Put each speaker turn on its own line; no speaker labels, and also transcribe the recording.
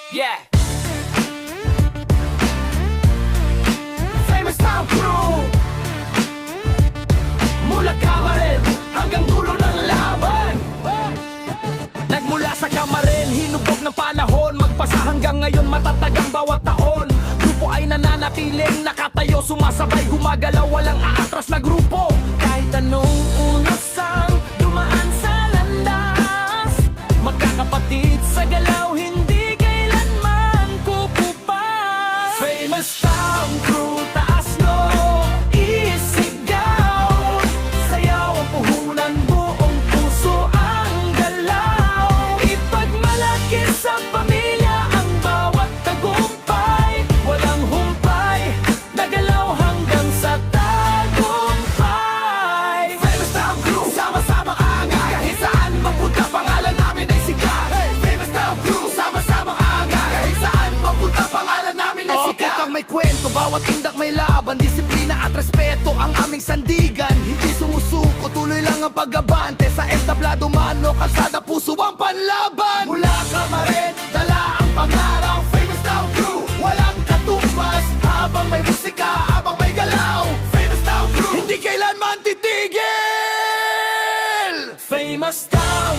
Yeah. Famous Town Crew, mula Camarel hanggang dulo ng laban. Nagmula sa Camarel, hinubog ng panahon, magpasa hanggang ngayon, matatag ang bawat taon. Grupo ay nananatiling nakatayo, sumasabay, gumagalaw, walang aatras na grupo. Kahit anong unasang dumaan sa landas, magkakapatid sa galaw, hindi kailanman kukupas. Famous Town Crew, taas no, isigaw, sayaw ang puhunan, buong puso ang galaw. Ipagmalaki sa pamilya ang bawat tagumpay, walang humpay, nagalaw hanggang sa tagumpay. Famous Town Crew, sama-sama angat, kahit saan mapunta pangalan namin ay sikat. Famous Town Crew, sama-sama angat, kahit saan mapunta pangalan namin ay sikat. Kung may kwento, bawat tindak may laban, disiplina at respeto ang aming sandigan. Hindi sumusuko, tuloy lang ang pag-abante, sa entablado mano, kalsada, puso ang panlaban. Mula Camarel, dala ang pangarap. Famous Town Crew, walang katumbas, habang may musika, habang may galaw. Famous Town Crew, hindi kailanman titigil. Famous Town